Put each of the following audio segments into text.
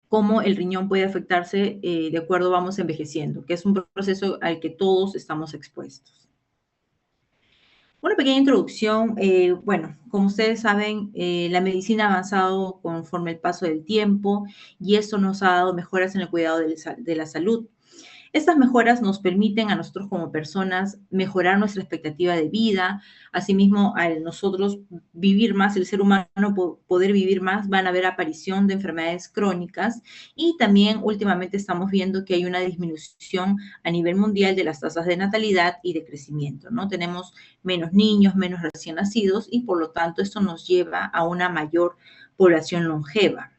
cómo el riñón puede afectarse de acuerdo vamos envejeciendo, que es un proceso al que todos estamos expuestos. Una pequeña introducción, bueno, como ustedes saben, la medicina ha avanzado conforme el paso del tiempo y esto nos ha dado mejoras en el cuidado de la salud. Estas mejoras nos permiten a nosotros como personas mejorar nuestra expectativa de vida, asimismo al nosotros vivir más, el ser humano poder vivir más, van a haber aparición de enfermedades crónicas y también últimamente estamos viendo que hay una disminución a nivel mundial de las tasas de natalidad y de crecimiento, ¿no? Tenemos menos niños, menos recién nacidos y por lo tanto esto nos lleva a una mayor población longeva.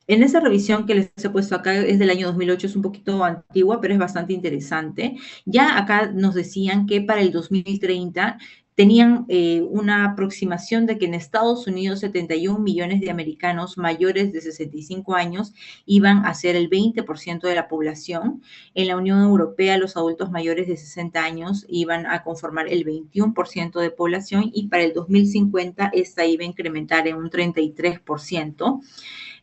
En esa revisión que les he puesto acá, es del año 2008, es un poquito antigua, pero es bastante interesante. Ya acá nos decían que para el 2030 tenían una aproximación de que en Estados Unidos 71 millones de americanos mayores de 65 años iban a ser el 20% de la población. En la Unión Europea los adultos mayores de 60 años iban a conformar el 21% de población y para el 2050 esta iba a incrementar en un 33%.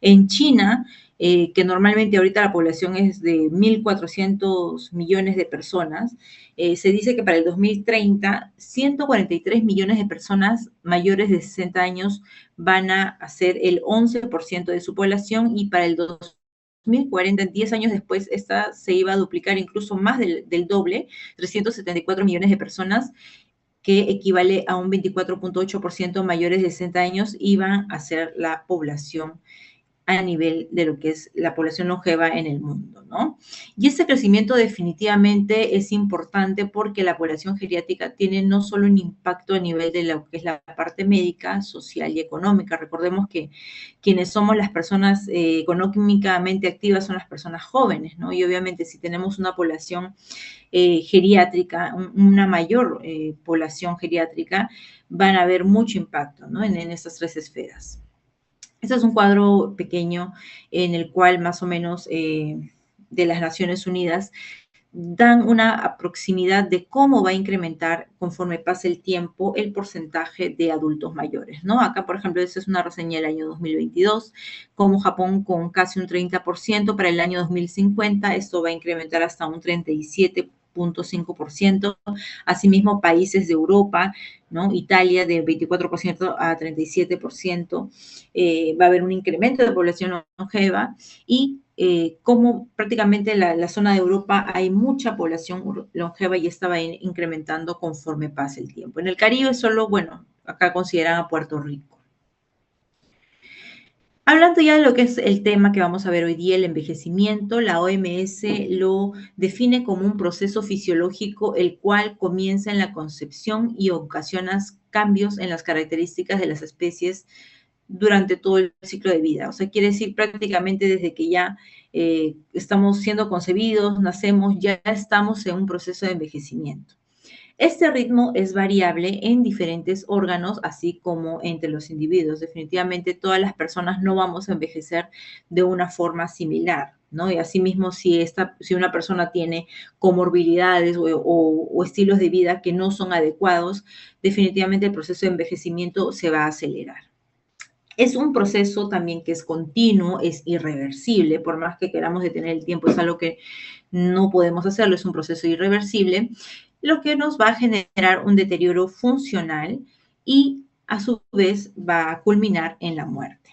En China, que normalmente ahorita la población es de 1.400 millones de personas, se dice que para el 2030, 143 millones de personas mayores de 60 años van a ser el 11% de su población y para el 2040, 10 años después, esta se iba a duplicar incluso más del doble, 374 millones de personas, que equivale a un 24.8% mayores de 60 años, iban a ser la población a nivel de lo que es la población longeva en el mundo, ¿no? Y ese crecimiento definitivamente es importante porque la población geriátrica tiene no solo un impacto a nivel de lo que es la parte médica, social y económica. Recordemos que quienes somos las personas económicamente activas son las personas jóvenes, ¿no? Y obviamente si tenemos una población geriátrica, una mayor población geriátrica, van a haber mucho impacto, ¿no? En estas tres esferas. Este es un cuadro pequeño en el cual más o menos de las Naciones Unidas dan una proximidad de cómo va a incrementar conforme pase el tiempo el porcentaje de adultos mayores, ¿no? Acá, por ejemplo, esta es una reseña del año 2022, como Japón con casi un 30% para el año 2050, esto va a incrementar hasta un 37.5%. Asimismo, países de Europa, ¿no? Italia de 24% a 37%, va a haber un incremento de población longeva y como prácticamente la zona de Europa hay mucha población longeva y esta va incrementando conforme pase el tiempo. En el Caribe solo, bueno, acá consideran a Puerto Rico. Hablando ya de lo que es el tema que vamos a ver hoy día, el envejecimiento, la OMS lo define como un proceso fisiológico el cual comienza en la concepción y ocasiona cambios en las características de las especies durante todo el ciclo de vida. O sea, quiere decir prácticamente desde que ya estamos siendo concebidos, nacemos, ya estamos en un proceso de envejecimiento. Este ritmo es variable en diferentes órganos, así como entre los individuos. Definitivamente todas las personas no vamos a envejecer de una forma similar, ¿no? Y asimismo, si una persona tiene comorbilidades o estilos de vida que no son adecuados, definitivamente el proceso de envejecimiento se va a acelerar. Es un proceso también que es continuo, es irreversible, por más que queramos detener el tiempo, es algo que no podemos hacerlo, es un proceso irreversible, lo que nos va a generar un deterioro funcional y a su vez va a culminar en la muerte.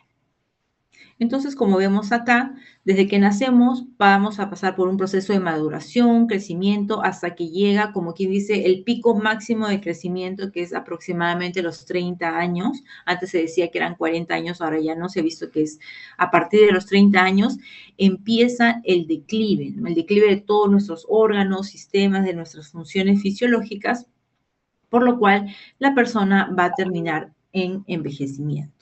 Entonces, como vemos acá, desde que nacemos vamos a pasar por un proceso de maduración, crecimiento, hasta que llega, como quien dice, el pico máximo de crecimiento, que es aproximadamente los 30 años. Antes se decía que eran 40 años, ahora ya no se ha visto que es a partir de los 30 años, empieza el declive, ¿no? El declive de todos nuestros órganos, sistemas, de nuestras funciones fisiológicas, por lo cual la persona va a terminar en envejecimiento.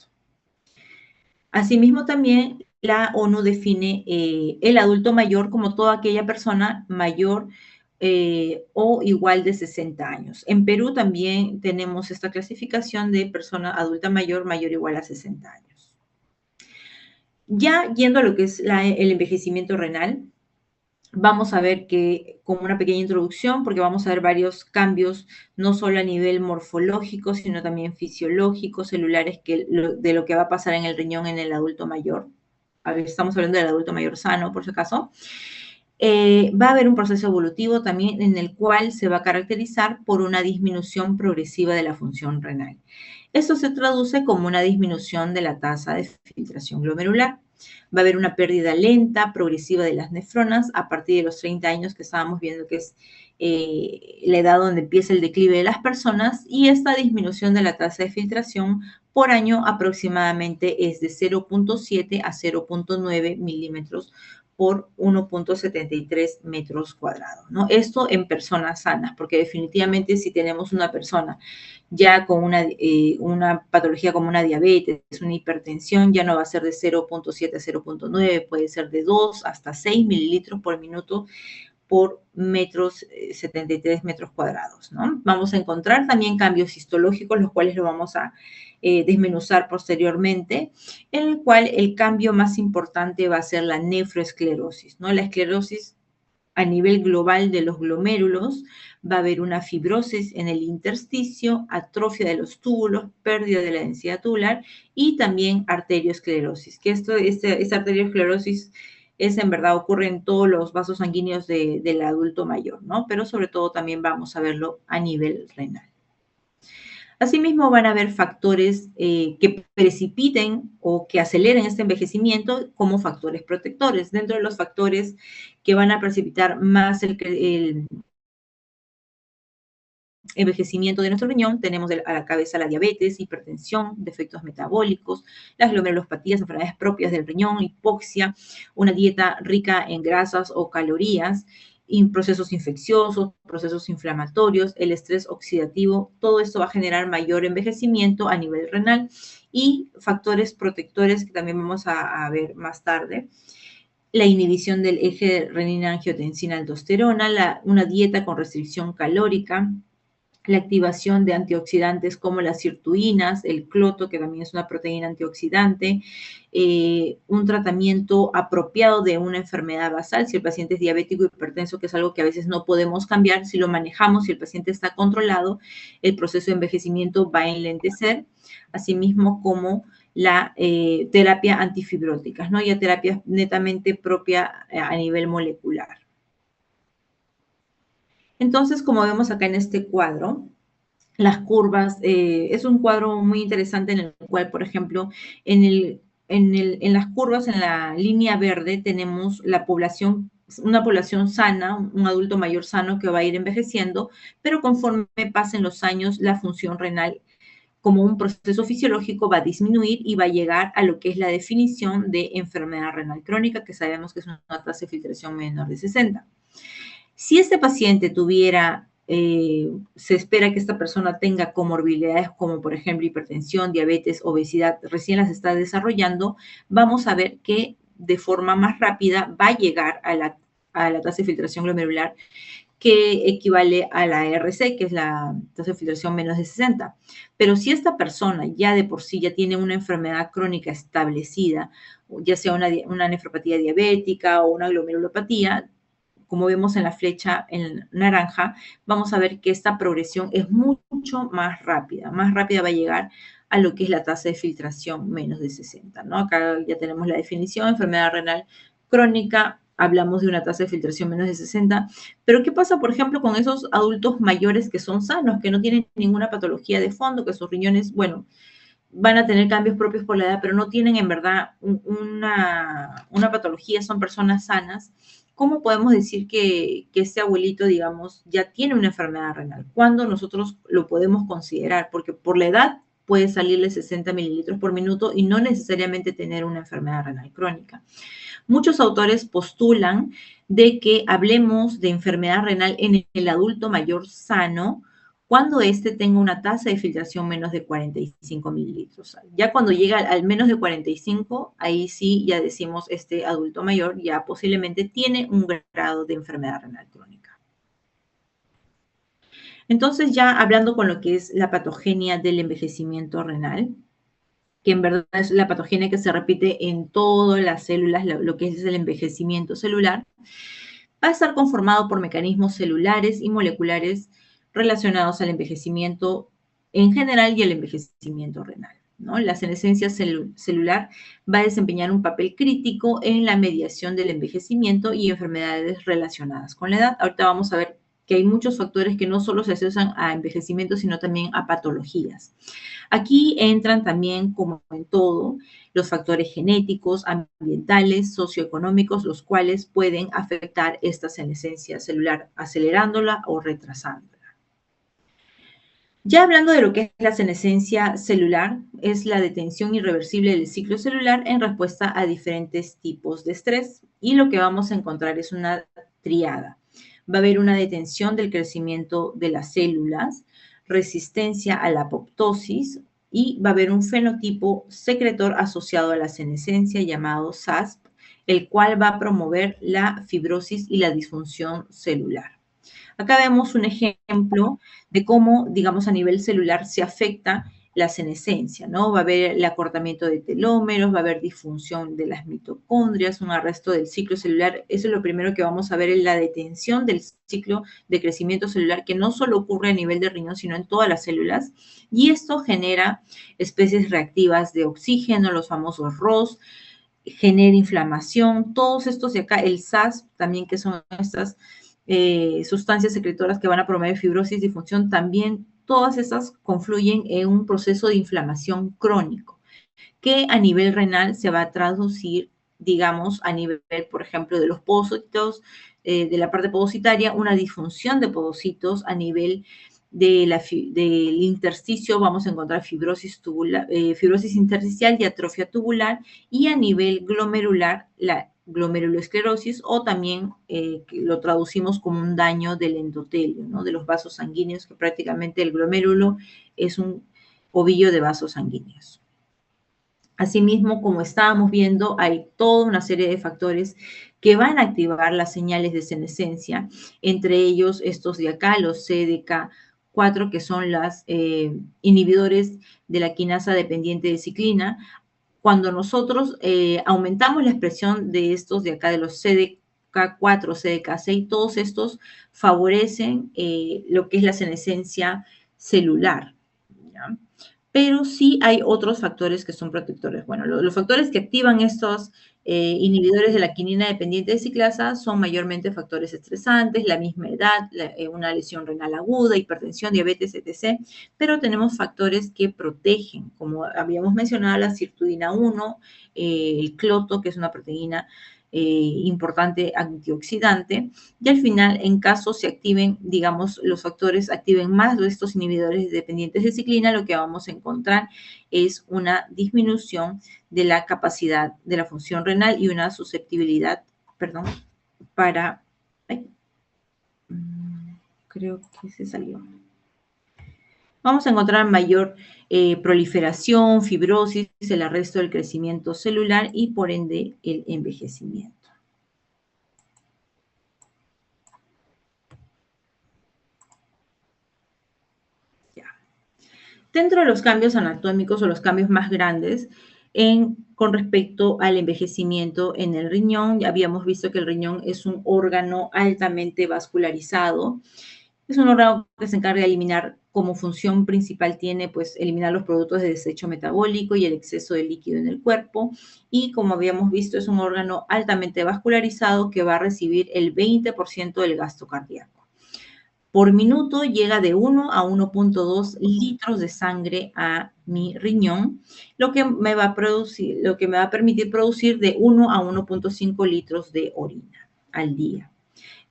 Asimismo, también la ONU define el adulto mayor como toda aquella persona mayor o igual de 60 años. En Perú también tenemos esta clasificación de persona adulta mayor, mayor o igual a 60 años. Ya yendo a lo que es el envejecimiento renal, Vamos a ver que, como una pequeña introducción, porque vamos a ver varios cambios, no solo a nivel morfológico, sino también fisiológico, celulares, de lo que va a pasar en el riñón en el adulto mayor. A ver, estamos hablando del adulto mayor sano, por si acaso. Va a haber un proceso evolutivo también en el cual se va a caracterizar por una disminución progresiva de la función renal. Esto se traduce como una disminución de la tasa de filtración glomerular. Va a haber una pérdida lenta, progresiva de las nefronas a partir de los 30 años que estábamos viendo que es la edad donde empieza el declive de las personas, y esta disminución de la tasa de filtración por año aproximadamente es de 0.7 a 0.9 milímetros por 1.73 metros cuadrados, ¿no? Esto en personas sanas, porque definitivamente si tenemos una persona ya con una patología como una diabetes, una hipertensión, ya no va a ser de 0.7 a 0.9, puede ser de 2 hasta 6 mililitros por minuto por 73 metros cuadrados, ¿no? Vamos a encontrar también cambios histológicos, los cuales lo vamos a desmenuzar posteriormente, en el cual el cambio más importante va a ser la nefroesclerosis, ¿no? La esclerosis a nivel global de los glomérulos, va a haber una fibrosis en el intersticio, atrofia de los túbulos, pérdida de la densidad tubular y también arteriosclerosis, que esta arteriosclerosis es en verdad ocurre en todos los vasos sanguíneos del adulto mayor, ¿no? Pero sobre todo también vamos a verlo a nivel renal. Asimismo, van a haber factores que precipiten o que aceleren este envejecimiento como factores protectores. Dentro de los factores que van a precipitar más el envejecimiento de nuestro riñón, tenemos a la cabeza la diabetes, hipertensión, defectos metabólicos, las glomerulopatías, enfermedades propias del riñón, hipoxia, una dieta rica en grasas o calorías, procesos infecciosos, procesos inflamatorios, el estrés oxidativo, todo esto va a generar mayor envejecimiento a nivel renal, y factores protectores que también vamos a ver más tarde. La inhibición del eje renina-angiotensina-aldosterona, una dieta con restricción calórica, la activación de antioxidantes como las sirtuinas, el cloto, que también es una proteína antioxidante, un tratamiento apropiado de una enfermedad basal, si el paciente es diabético o hipertenso, que es algo que a veces no podemos cambiar, si lo manejamos, si el paciente está controlado, el proceso de envejecimiento va a enlentecer, asimismo como la terapia antifibrótica, ¿no? Ya terapia netamente propia a nivel molecular. Entonces, como vemos acá en este cuadro, las curvas, es un cuadro muy interesante en el cual, por ejemplo, en las curvas, en la línea verde, tenemos una población sana, un adulto mayor sano que va a ir envejeciendo, pero conforme pasen los años, la función renal como un proceso fisiológico va a disminuir y va a llegar a lo que es la definición de enfermedad renal crónica, que sabemos que es una tasa de filtración menor de 60. Si este paciente tuviera, se espera que esta persona tenga comorbilidades como por ejemplo hipertensión, diabetes, obesidad, recién las está desarrollando, vamos a ver que de forma más rápida va a llegar a la tasa de filtración glomerular que equivale a la RC, que es la tasa de filtración menos de 60. Pero si esta persona ya de por sí ya tiene una enfermedad crónica establecida, ya sea una nefropatía diabética o una glomerulopatía, como vemos en la flecha en naranja, vamos a ver que esta progresión es mucho más rápida va a llegar a lo que es la tasa de filtración menos de 60, ¿no? Acá ya tenemos la definición, enfermedad renal crónica, hablamos de una tasa de filtración menos de 60, pero ¿qué pasa, por ejemplo, con esos adultos mayores que son sanos, que no tienen ninguna patología de fondo, que sus riñones, bueno, van a tener cambios propios por la edad, pero no tienen en verdad una patología, son personas sanas? ¿Cómo podemos decir que este abuelito, digamos, ya tiene una enfermedad renal? ¿Cuándo nosotros lo podemos considerar? Porque por la edad puede salirle 60 mililitros por minuto y no necesariamente tener una enfermedad renal crónica. Muchos autores postulan de que hablemos de enfermedad renal en el adulto mayor sano cuando éste tenga una tasa de filtración menos de 45 mililitros. Ya cuando llega al menos de 45, ahí sí ya decimos este adulto mayor ya posiblemente tiene un grado de enfermedad renal crónica. Entonces, ya hablando con lo que es la patogenia del envejecimiento renal, que en verdad es la patogenia que se repite en todas las células, lo que es el envejecimiento celular, va a estar conformado por mecanismos celulares y moleculares relacionados al envejecimiento en general y al envejecimiento renal, ¿no? La senescencia celular va a desempeñar un papel crítico en la mediación del envejecimiento y enfermedades relacionadas con la edad. Ahorita vamos a ver que hay muchos factores que no solo se asocian a envejecimiento, sino también a patologías. Aquí entran también, como en todo, los factores genéticos, ambientales, socioeconómicos, los cuales pueden afectar esta senescencia celular, acelerándola o retrasándola. Ya hablando de lo que es la senescencia celular, es la detención irreversible del ciclo celular en respuesta a diferentes tipos de estrés. Y lo que vamos a encontrar es una triada. Va a haber una detención del crecimiento de las células, resistencia a la apoptosis y va a haber un fenotipo secretor asociado a la senescencia llamado SASP, el cual va a promover la fibrosis y la disfunción celular. Acá vemos un ejemplo de cómo, digamos, a nivel celular se afecta la senescencia, ¿no? Va a haber el acortamiento de telómeros, va a haber disfunción de las mitocondrias, un arresto del ciclo celular. Eso es lo primero que vamos a ver en la detención del ciclo de crecimiento celular, que no solo ocurre a nivel de riñón, sino en todas las células. Y esto genera especies reactivas de oxígeno, los famosos ROS, genera inflamación, todos estos de acá, el SAS también, que son estas sustancias secretoras que van a promover fibrosis, disfunción, también todas esas confluyen en un proceso de inflamación crónico, que a nivel renal se va a traducir, digamos, a nivel, por ejemplo, de los podocitos, de la parte podocitaria, una disfunción de podocitos a nivel del intersticio, vamos a encontrar fibrosis, fibrosis intersticial y atrofia tubular, y a nivel glomerular, la glomerulosclerosis, o también lo traducimos como un daño del endotelio, ¿no? De los vasos sanguíneos, que prácticamente el glomérulo es un ovillo de vasos sanguíneos. Asimismo, como estábamos viendo, hay toda una serie de factores que van a activar las señales de senescencia, entre ellos estos de acá, los CDK4, que son los inhibidores de la quinasa dependiente de ciclina. Cuando nosotros aumentamos la expresión de estos de acá, de los CDK4, CDK6, todos estos favorecen lo que es la senescencia celular, ¿ya? Pero sí hay otros factores que son protectores. Bueno, los factores que activan estos inhibidores de la quinina dependiente de ciclasa son mayormente factores estresantes, la misma edad, una lesión renal aguda, hipertensión, diabetes, etc. Pero tenemos factores que protegen, como habíamos mencionado, la sirtuina 1, el cloto, que es una proteína importante antioxidante, y al final, en caso se activen, digamos, los factores activen más de estos inhibidores dependientes de ciclina, lo que vamos a encontrar es una disminución de la capacidad de la función renal y una susceptibilidad, perdón, para, ay, creo que se salió. Vamos a encontrar mayor proliferación, fibrosis, el arresto del crecimiento celular y por ende el envejecimiento. Dentro de los cambios anatómicos o los cambios más grandes con respecto al envejecimiento en el riñón, ya habíamos visto que el riñón es un órgano altamente vascularizado. Es un órgano que se encarga de eliminar, como función principal tiene, pues, eliminar los productos de desecho metabólico y el exceso de líquido en el cuerpo. Y como habíamos visto, es un órgano altamente vascularizado que va a recibir el 20% del gasto cardíaco. Por minuto llega de 1 a 1.2 litros de sangre a mi riñón, lo que me va a permitir producir de 1 a 1.5 litros de orina al día.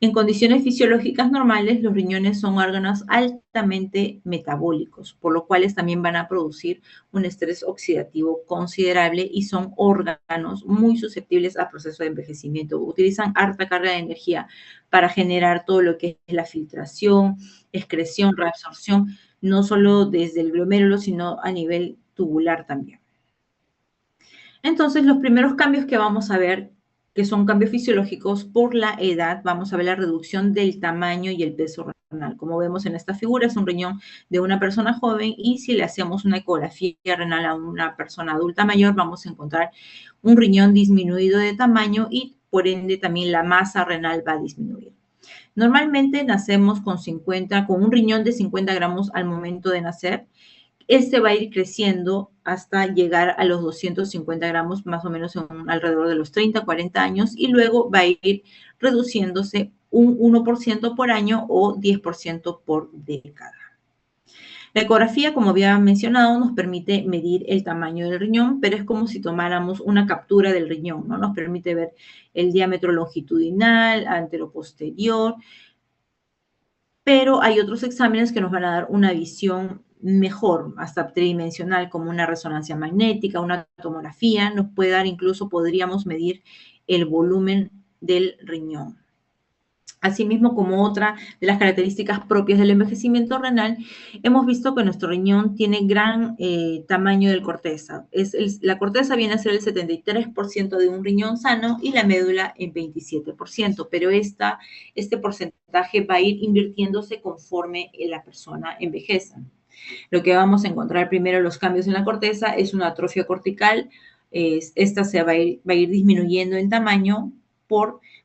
En condiciones fisiológicas normales, los riñones son órganos altamente metabólicos, por lo cual también van a producir un estrés oxidativo considerable y son órganos muy susceptibles al proceso de envejecimiento. Utilizan harta carga de energía para generar todo lo que es la filtración, excreción, reabsorción, no solo desde el glomérulo, sino a nivel tubular también. Entonces, los primeros cambios que vamos a ver, que son cambios fisiológicos por la edad, vamos a ver la reducción del tamaño y el peso renal. Como vemos en esta figura, es un riñón de una persona joven, y si le hacemos una ecografía renal a una persona adulta mayor, vamos a encontrar un riñón disminuido de tamaño y por ende también la masa renal va a disminuir. Normalmente nacemos con un riñón de 50 gramos al momento de nacer. Este va a ir creciendo hasta llegar a los 250 gramos, más o menos alrededor de los 30, 40 años, y luego va a ir reduciéndose un 1% por año o 10% por década. La ecografía, como había mencionado, nos permite medir el tamaño del riñón, pero es como si tomáramos una captura del riñón, ¿no? Nos permite ver el diámetro longitudinal, anteroposterior, pero hay otros exámenes que nos van a dar una visión mejor, hasta tridimensional, como una resonancia magnética, una tomografía, nos puede dar, incluso podríamos medir el volumen del riñón. Asimismo, como otra de las características propias del envejecimiento renal, hemos visto que nuestro riñón tiene gran tamaño de corteza. La corteza viene a ser el 73% de un riñón sano y la médula el 27%, pero este porcentaje va a ir invirtiéndose conforme la persona envejece. Lo que vamos a encontrar primero, los cambios en la corteza, es una atrofia cortical. Esta se va a ir disminuyendo en tamaño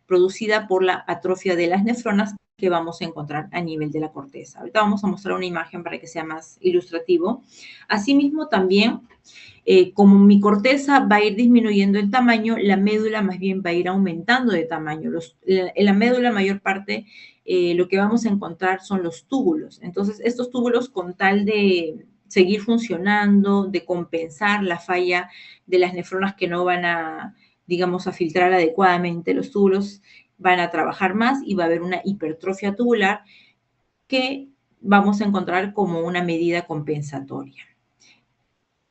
producida por la atrofia de las nefronas que vamos a encontrar a nivel de la corteza. Ahorita vamos a mostrar una imagen para que sea más ilustrativo. Asimismo, también, como mi corteza va a ir disminuyendo en tamaño, la médula más bien va a ir aumentando de tamaño. En la médula, mayor parte, lo que vamos a encontrar son los túbulos. Entonces, estos túbulos, con tal de seguir funcionando, de compensar la falla de las nefronas que no van a, digamos, a filtrar adecuadamente, los túbulos van a trabajar más y va a haber una hipertrofia tubular que vamos a encontrar como una medida compensatoria.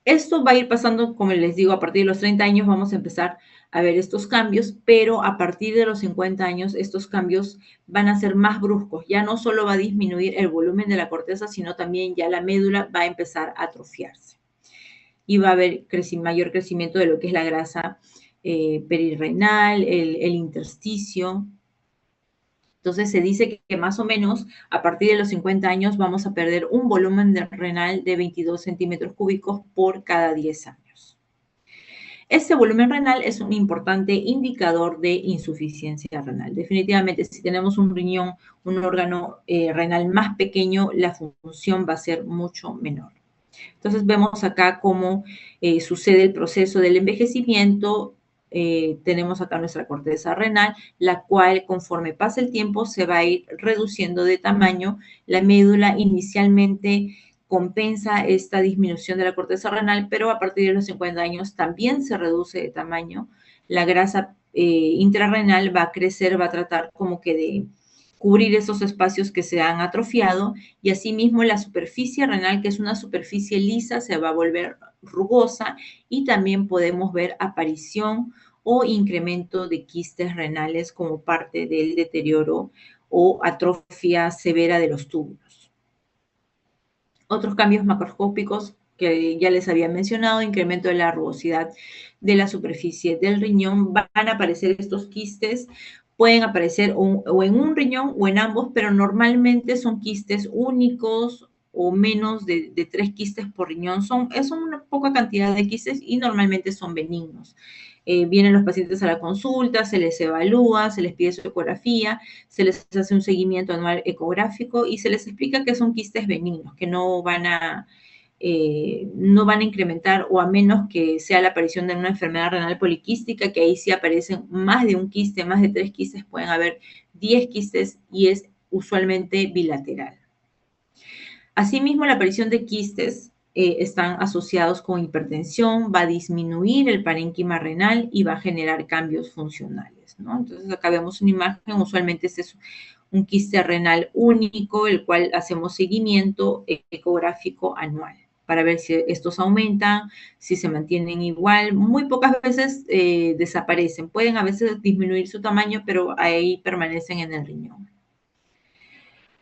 Esto va a ir pasando, como les digo, a partir de los 30 años vamos a empezar a ver estos cambios, pero a partir de los 50 años estos cambios van a ser más bruscos. Ya no solo va a disminuir el volumen de la corteza, sino también ya la médula va a empezar a atrofiarse. Y va a haber mayor crecimiento de lo que es la grasa perirrenal, el intersticio. Entonces se dice que más o menos a partir de los 50 años vamos a perder un volumen renal de 22 centímetros cúbicos por cada 10 años. Este volumen renal es un importante indicador de insuficiencia renal. Definitivamente, si tenemos un riñón, un órgano renal más pequeño, la función va a ser mucho menor. Entonces vemos acá cómo sucede el proceso del envejecimiento. Tenemos acá nuestra corteza renal, la cual conforme pasa el tiempo se va a ir reduciendo de tamaño. La médula inicialmente compensa esta disminución de la corteza renal, pero a partir de los 50 años también se reduce de tamaño. La grasa intrarrenal va a crecer, va a tratar como que de cubrir esos espacios que se han atrofiado, y asimismo la superficie renal, que es una superficie lisa, se va a volver rugosa, y también podemos ver aparición o incremento de quistes renales como parte del deterioro o atrofia severa de los túbulos. Otros cambios macroscópicos que ya les había mencionado: incremento de la rugosidad de la superficie del riñón. Van a aparecer estos quistes, pueden aparecer o en un riñón o en ambos, pero normalmente son quistes únicos o menos de 3 quistes por riñón. Son una poca cantidad de quistes y normalmente son benignos. Vienen los pacientes a la consulta, se les evalúa, se les pide su ecografía, se les hace un seguimiento anual ecográfico y se les explica que son quistes benignos, que no van a incrementar, o a menos que sea la aparición de una enfermedad renal poliquística, que ahí sí aparecen más de un quiste, más de 3 quistes, pueden haber 10 quistes y es usualmente bilateral. Asimismo, la aparición de quistes están asociados con hipertensión, va a disminuir el parénquima renal y va a generar cambios funcionales, ¿no? Entonces, acá vemos una imagen. Usualmente este es un quiste renal único, el cual hacemos seguimiento ecográfico anual para ver si estos aumentan, si se mantienen igual. Muy pocas veces desaparecen. Pueden a veces disminuir su tamaño, pero ahí permanecen en el riñón.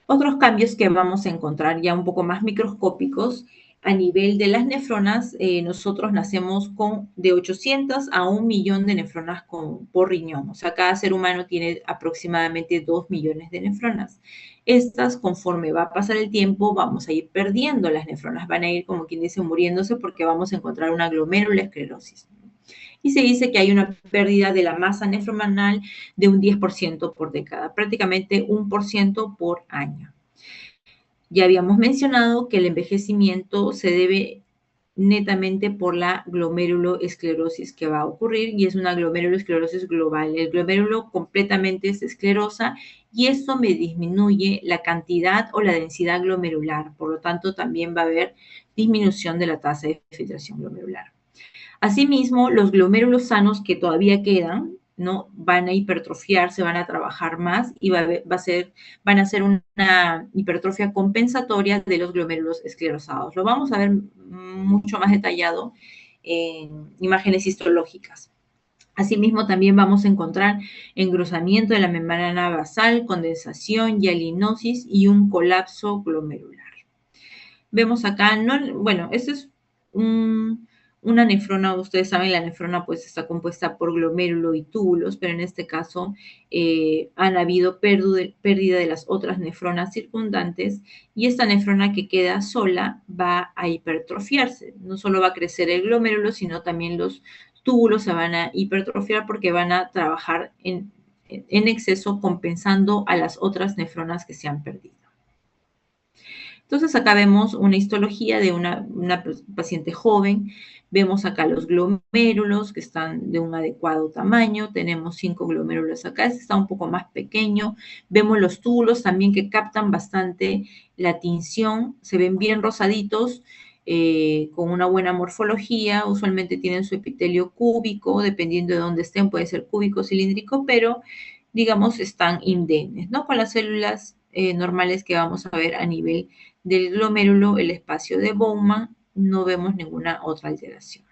Otros cambios que vamos a encontrar ya un poco más microscópicos: a nivel de las nefronas, nosotros nacemos de 800 a 1 millón de nefronas por riñón. O sea, cada ser humano tiene aproximadamente 2 millones de nefronas. Estas, conforme va a pasar el tiempo, vamos a ir perdiendo las nefronas. Van a ir, como quien dice, muriéndose, porque vamos a encontrar una glomerulosclerosis. Y se dice que hay una pérdida de la masa nefromanal de un 10% por década, prácticamente 1% por año. Ya habíamos mencionado que el envejecimiento se debe netamente por la glomeruloesclerosis que va a ocurrir y es una glomeruloesclerosis global. El glomérulo completamente se esclerosa y esto me disminuye la cantidad o la densidad glomerular. Por lo tanto, también va a haber disminución de la tasa de filtración glomerular. Asimismo, los glomérulos sanos que todavía quedan, ¿no? Van a hipertrofiarse, van a trabajar más y van a ser una hipertrofia compensatoria de los glomérulos esclerosados. Lo vamos a ver mucho más detallado en imágenes histológicas. Asimismo, también vamos a encontrar engrosamiento de la membrana basal, condensación, hialinosis y un colapso glomerular. Vemos acá, bueno, esto es una nefrona, ustedes saben, la nefrona pues está compuesta por glomérulo y túbulos, pero en este caso han habido pérdida de las otras nefronas circundantes y esta nefrona que queda sola va a hipertrofiarse. No solo va a crecer el glomérulo, sino también los túbulos se van a hipertrofiar porque van a trabajar en exceso compensando a las otras nefronas que se han perdido. Entonces acá vemos una histología de una paciente joven, vemos acá los glomérulos que están de un adecuado tamaño, tenemos 5 glomérulos acá, este está un poco más pequeño, vemos los túbulos también que captan bastante la tinción, se ven bien rosaditos, con una buena morfología, usualmente tienen su epitelio cúbico, dependiendo de dónde estén, puede ser cúbico, cilíndrico, pero digamos están indemnes, ¿no? Con las células normales que vamos a ver a nivel del glomérulo, el espacio de Bowman, no vemos ninguna otra alteración.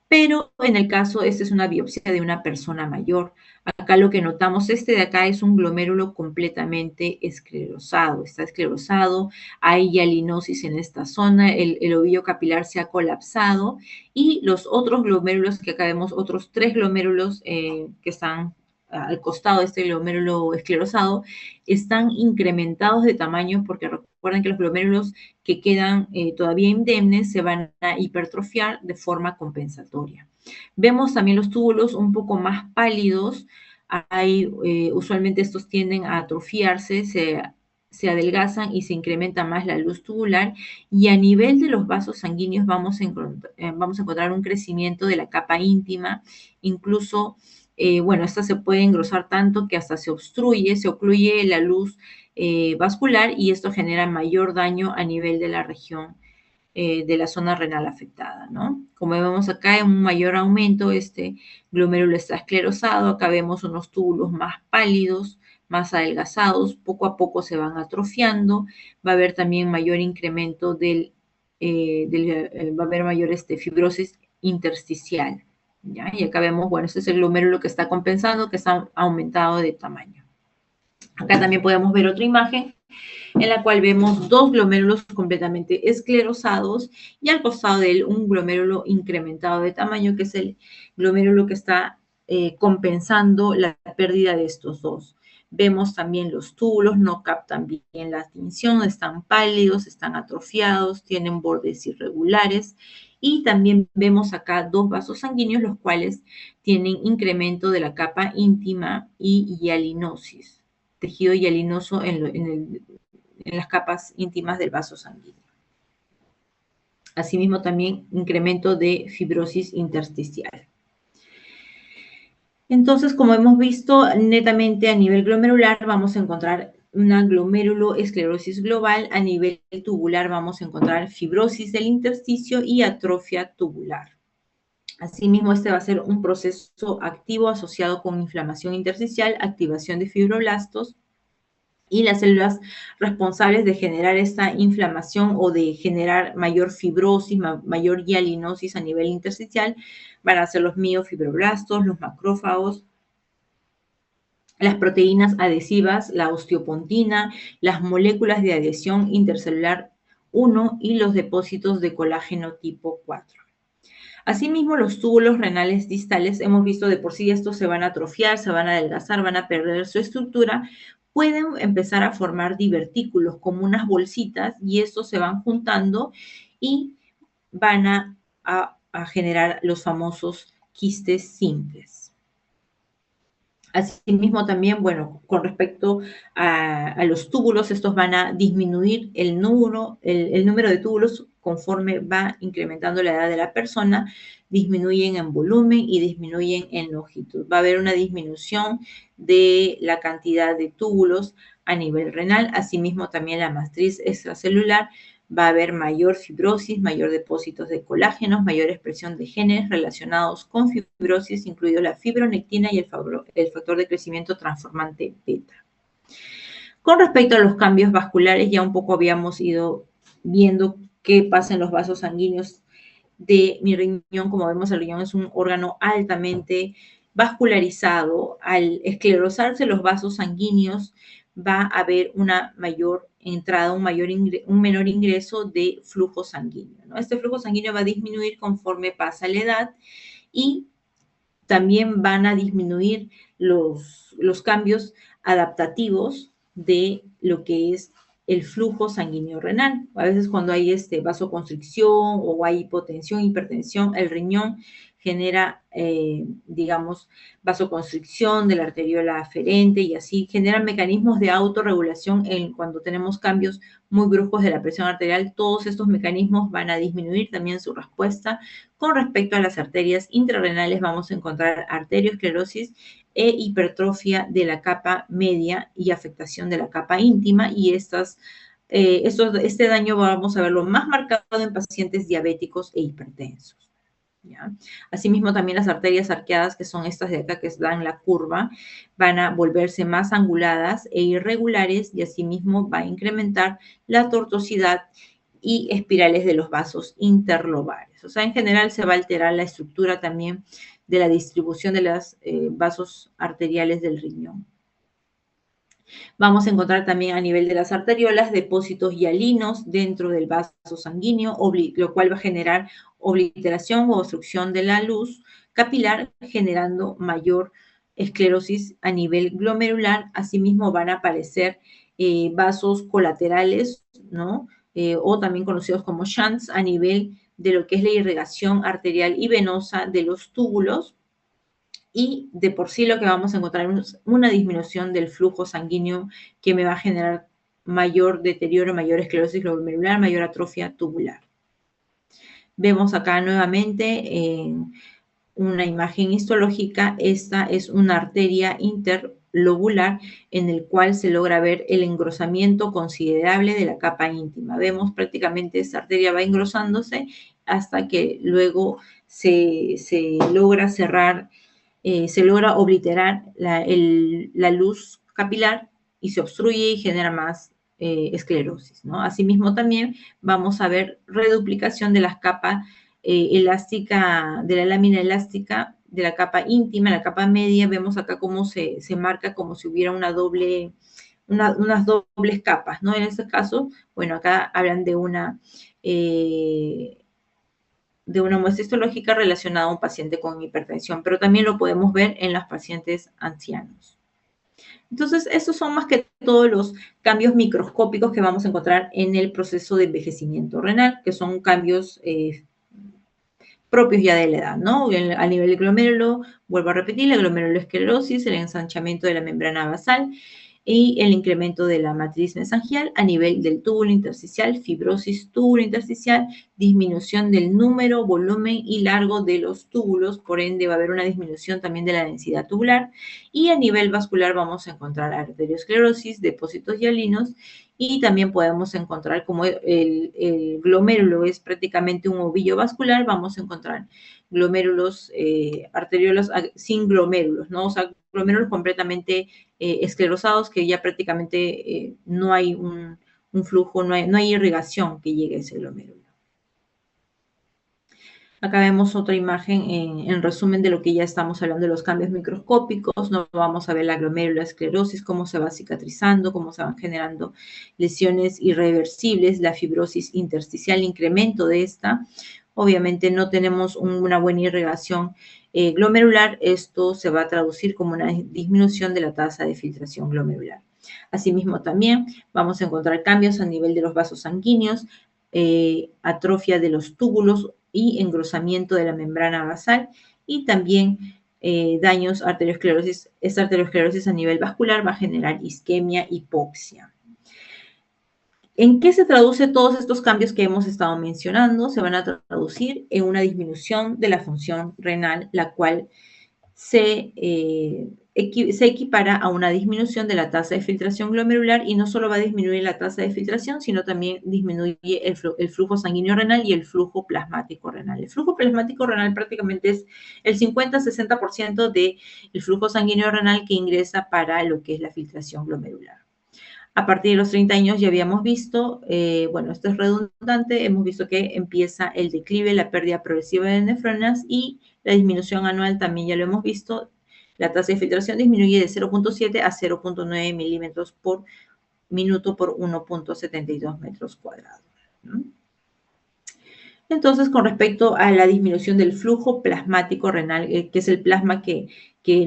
Pero en el caso, esta es una biopsia de una persona mayor. Acá lo que notamos, de acá es un glomérulo completamente esclerosado. Está esclerosado, hay hialinosis en esta zona, el ovillo capilar se ha colapsado y los otros glomérulos, que acá vemos otros 3 glomérulos que están al costado de este glomérulo esclerosado, están incrementados de tamaño porque recuerden que los glomérulos que quedan todavía indemnes se van a hipertrofiar de forma compensatoria. Vemos también los túbulos un poco más pálidos, usualmente estos tienden a atrofiarse, se adelgazan y se incrementa más la luz tubular y a nivel de los vasos sanguíneos vamos a encontrar un crecimiento de la capa íntima, incluso bueno, esta se puede engrosar tanto que hasta se ocluye la luz vascular y esto genera mayor daño a nivel de la región de la zona renal afectada, ¿no? Como vemos acá, en un mayor aumento, este glomérulo está esclerosado, acá vemos unos túbulos más pálidos, más adelgazados, poco a poco se van atrofiando, va a haber también mayor incremento va a haber mayor fibrosis intersticial. ¿Ya? Y acá vemos, bueno, este es el glomérulo que está compensando, que está aumentado de tamaño. Acá también podemos ver otra imagen en la cual vemos 2 glomérulos completamente esclerosados y al costado de él un glomérulo incrementado de tamaño, que es el glomérulo que está compensando la pérdida de estos dos. Vemos también los túbulos, no captan bien la tinción, están pálidos, están atrofiados, tienen bordes irregulares. Y también vemos acá 2 vasos sanguíneos, los cuales tienen incremento de la capa íntima y hialinosis, tejido hialinoso en las capas íntimas del vaso sanguíneo. Asimismo, también incremento de fibrosis intersticial. Entonces, como hemos visto, netamente a nivel glomerular vamos a encontrar una glomeruloesclerosis global, a nivel tubular vamos a encontrar fibrosis del intersticio y atrofia tubular. Asimismo, este va a ser un proceso activo asociado con inflamación intersticial, activación de fibroblastos y las células responsables de generar esta inflamación o de generar mayor fibrosis, mayor hialinosis a nivel intersticial van a ser los miofibroblastos, los macrófagos, las proteínas adhesivas, la osteopontina, las moléculas de adhesión intercelular 1 y los depósitos de colágeno tipo 4. Asimismo, los túbulos renales distales, hemos visto de por sí estos se van a atrofiar, se van a adelgazar, van a perder su estructura, pueden empezar a formar divertículos como unas bolsitas y estos se van juntando y van a generar los famosos quistes simples. Asimismo también, bueno, con respecto a los túbulos, estos van a disminuir el número de túbulos conforme va incrementando la edad de la persona, disminuyen en volumen y disminuyen en longitud. Va a haber una disminución de la cantidad de túbulos a nivel renal, asimismo también la matriz extracelular. Va a haber mayor fibrosis, mayor depósitos de colágenos, mayor expresión de genes relacionados con fibrosis, incluido la fibronectina y el factor de crecimiento transformante beta. Con respecto a los cambios vasculares, ya un poco habíamos ido viendo qué pasa en los vasos sanguíneos de mi riñón. Como vemos, el riñón es un órgano altamente vascularizado. Al esclerosarse los vasos sanguíneos, va a haber una mayor entrada, un menor ingreso de flujo sanguíneo, ¿no? Este flujo sanguíneo va a disminuir conforme pasa la edad y también van a disminuir los cambios adaptativos de lo que es el flujo sanguíneo renal. A veces cuando hay vasoconstricción o hay hipotensión, hipertensión, el riñón genera, digamos, vasoconstricción de la arteriola aferente y así generan mecanismos de autorregulación cuando tenemos cambios muy bruscos de la presión arterial. Todos estos mecanismos van a disminuir también su respuesta. Con respecto a las arterias intrarrenales, vamos a encontrar arteriosclerosis e hipertrofia de la capa media y afectación de la capa íntima, y este daño vamos a verlo más marcado en pacientes diabéticos e hipertensos. ¿Ya? Asimismo, también las arterias arqueadas, que son estas de acá que dan la curva, van a volverse más anguladas e irregulares, y asimismo va a incrementar la tortuosidad y espirales de los vasos interlobales. O sea, en general se va a alterar la estructura también de la distribución de los vasos arteriales del riñón. Vamos a encontrar también a nivel de las arteriolas depósitos hialinos dentro del vaso sanguíneo, lo cual va a generar obliteración o obstrucción de la luz capilar, generando mayor esclerosis a nivel glomerular. Asimismo van a aparecer vasos colaterales, ¿no? O también conocidos como shunts, a nivel de lo que es la irrigación arterial y venosa de los túbulos. Y de por sí lo que vamos a encontrar es una disminución del flujo sanguíneo que me va a generar mayor deterioro, mayor esclerosis glomerular, mayor atrofia tubular. Vemos acá nuevamente en una imagen histológica. Esta es una arteria interlobular en el cual se logra ver el engrosamiento considerable de la capa íntima. Vemos prácticamente esta arteria va engrosándose hasta que luego se logra cerrar, se logra obliterar la luz capilar y se obstruye y genera más esclerosis, ¿no? Asimismo también vamos a ver reduplicación de las capas elástica, de la lámina elástica de la capa íntima, la capa media. Vemos acá cómo se marca como si hubiera unas dobles capas, ¿no? En este caso, bueno, acá hablan de una muestra histológica relacionada a un paciente con hipertensión, pero también lo podemos ver en los pacientes ancianos. Entonces, estos son más que todos los cambios microscópicos que vamos a encontrar en el proceso de envejecimiento renal, que son cambios propios ya de la edad, ¿no? A nivel del glomérulo, vuelvo a repetir, la glomerulosclerosis, el ensanchamiento de la membrana basal y el incremento de la matriz mesangial. A nivel del túbulo intersticial, fibrosis túbulo intersticial, disminución del número, volumen y largo de los túbulos, por ende va a haber una disminución también de la densidad tubular. Y a nivel vascular vamos a encontrar arteriosclerosis, depósitos hialinos, y también podemos encontrar, como el glomérulo es prácticamente un ovillo vascular, vamos a encontrar glomérulos, arteriolos sin glomérulos, ¿no? O sea, glomérulos completamente esclerosados, que ya prácticamente no hay un flujo, no hay irrigación que llegue a ese glomérulo. Acá vemos otra imagen en resumen de lo que ya estamos hablando de los cambios microscópicos. No vamos a ver la glomerulosclerosis, cómo se va cicatrizando, cómo se van generando lesiones irreversibles, la fibrosis intersticial, incremento de esta. Obviamente no tenemos una buena irrigación glomerular. Esto se va a traducir como una disminución de la tasa de filtración glomerular. Asimismo también vamos a encontrar cambios a nivel de los vasos sanguíneos, atrofia de los túbulos y engrosamiento de la membrana basal, y también daños arteriosclerosis. Esta arteriosclerosis a nivel vascular va a generar isquemia, hipoxia. ¿En qué se traduce todos estos cambios que hemos estado mencionando? Se van a traducir en una disminución de la función renal, la cual se equipara a una disminución de la tasa de filtración glomerular, y no solo va a disminuir la tasa de filtración, sino también disminuye el flujo sanguíneo renal y el flujo plasmático renal. El flujo plasmático renal prácticamente es el 50-60% del flujo sanguíneo renal que ingresa para lo que es la filtración glomerular. A partir de los 30 años ya habíamos visto, bueno, esto es redundante, hemos visto que empieza el declive, la pérdida progresiva de nefronas, y la disminución anual también ya lo hemos visto. La tasa de filtración disminuye de 0.7 a 0.9 milímetros por minuto por 1.72 metros cuadrados. ¿No? Entonces, con respecto a la disminución del flujo plasmático renal, que es el plasma que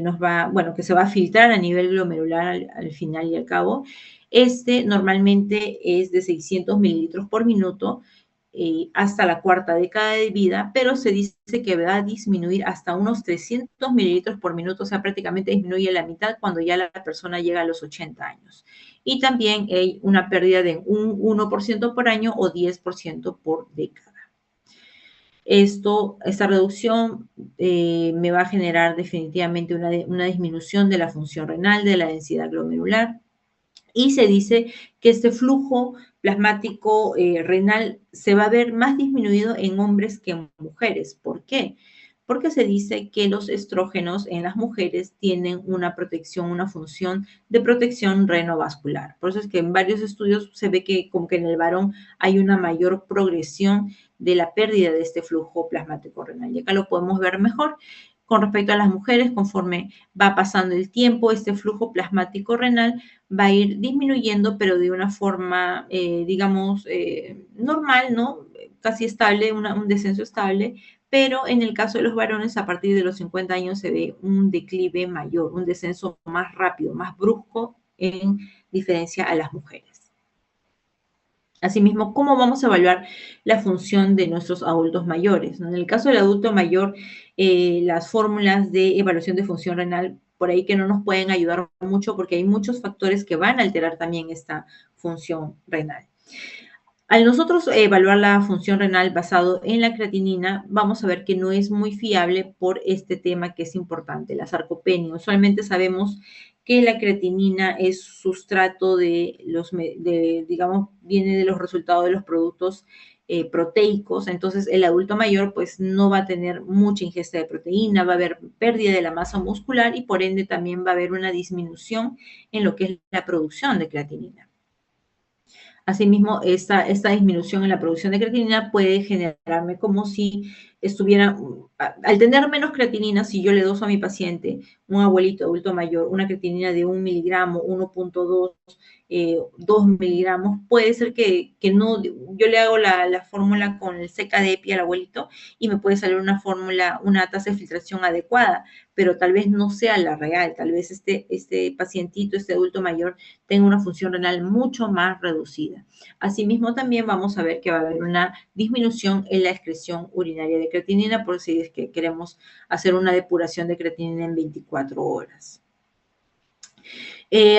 nos va, bueno, que se va a filtrar a nivel glomerular al final y al cabo, normalmente es de 600 mililitros por minuto hasta la cuarta década de vida, pero se dice que va a disminuir hasta unos 300 mililitros por minuto, o sea, prácticamente disminuye la mitad cuando ya la persona llega a los 80 años. Y también hay una pérdida de un 1% por año o 10% por década. Esta reducción me va a generar definitivamente una disminución de la función renal, de la densidad glomerular, y se dice que este flujo plasmático renal se va a ver más disminuido en hombres que en mujeres. ¿Por qué? Porque se dice que los estrógenos en las mujeres tienen una protección, una función de protección renovascular. Por eso es que en varios estudios se ve que como que en el varón hay una mayor progresión de la pérdida de este flujo plasmático renal. Y acá lo podemos ver mejor. Con respecto a las mujeres, conforme va pasando el tiempo, este flujo plasmático renal va a ir disminuyendo, pero de una forma, digamos, normal, ¿no? Casi estable, un descenso estable, pero en el caso de los varones, a partir de los 50 años se ve un declive mayor, un descenso más rápido, más brusco en diferencia a las mujeres. Asimismo, ¿cómo vamos a evaluar la función de nuestros adultos mayores? En el caso del adulto mayor, las fórmulas de evaluación de función renal, por ahí que no nos pueden ayudar mucho porque hay muchos factores que van a alterar también esta función renal. Al nosotros evaluar la función renal basado en la creatinina, vamos a ver que no es muy fiable por este tema que es importante, la sarcopenia. Usualmente sabemos que la creatinina es sustrato digamos, viene de los resultados de los productos proteicos. Entonces, el adulto mayor pues no va a tener mucha ingesta de proteína, va a haber pérdida de la masa muscular y por ende también va a haber una disminución en lo que es la producción de creatinina. Asimismo, esta disminución en la producción de creatinina puede generarme como si estuviera, al tener menos creatinina, si yo le doy a mi paciente, un abuelito adulto mayor, una creatinina de 1 miligramo, 1.2, 2 miligramos, puede ser que no, yo le hago la fórmula con el CKD al abuelito y me puede salir una fórmula, una tasa de filtración adecuada, pero tal vez no sea la real, tal vez este pacientito, este adulto mayor, tenga una función renal mucho más reducida. Asimismo, también vamos a ver que va a haber una disminución en la excreción urinaria de creatinina, por si es que queremos hacer una depuración de creatinina en 24 horas.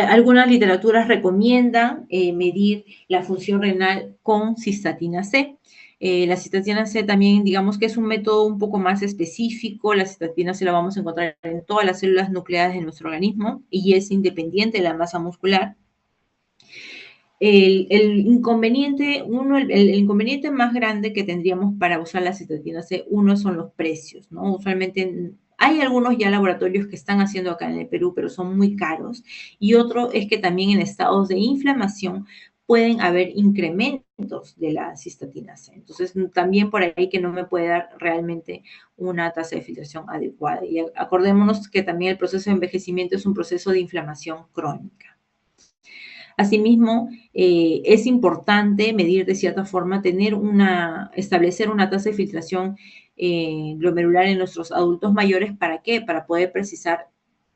Algunas literaturas recomiendan medir la función renal con cistatina C. La cistatina C también, digamos que es un método un poco más específico. La cistatina C la vamos a encontrar en todas las células nucleares de nuestro organismo y es independiente de la masa muscular. El inconveniente más grande que tendríamos para usar la cistatina C, uno son los precios, ¿no? Usualmente hay algunos ya laboratorios que están haciendo acá en el Perú, pero son muy caros. Y otro es que también en estados de inflamación pueden haber incrementos de la cistatina C. Entonces, también por ahí que no me puede dar realmente una tasa de filtración adecuada. Y acordémonos que también el proceso de envejecimiento es un proceso de inflamación crónica. Asimismo, es importante medir de cierta forma, establecer una tasa de filtración glomerular en nuestros adultos mayores. ¿Para qué? Para poder precisar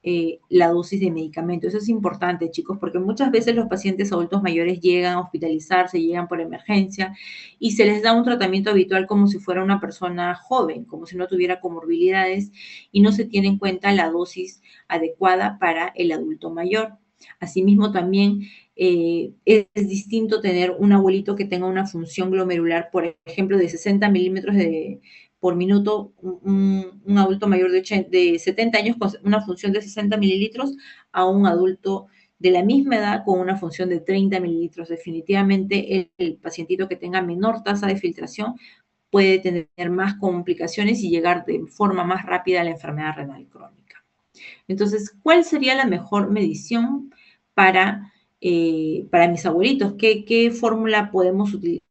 la dosis de medicamento. Eso es importante, chicos, porque muchas veces los pacientes adultos mayores llegan a hospitalizarse, llegan por emergencia y se les da un tratamiento habitual como si fuera una persona joven, como si no tuviera comorbilidades y no se tiene en cuenta la dosis adecuada para el adulto mayor. Asimismo, también es distinto tener un abuelito que tenga una función glomerular, por ejemplo, de 60 milímetros por minuto, un adulto mayor de 70 años con una función de 60 mililitros a un adulto de la misma edad con una función de 30 mililitros. Definitivamente el pacientito que tenga menor tasa de filtración puede tener más complicaciones y llegar de forma más rápida a la enfermedad renal crónica. Entonces, ¿cuál sería la mejor medición para mis abuelitos? ¿Qué fórmula podemos utilizar?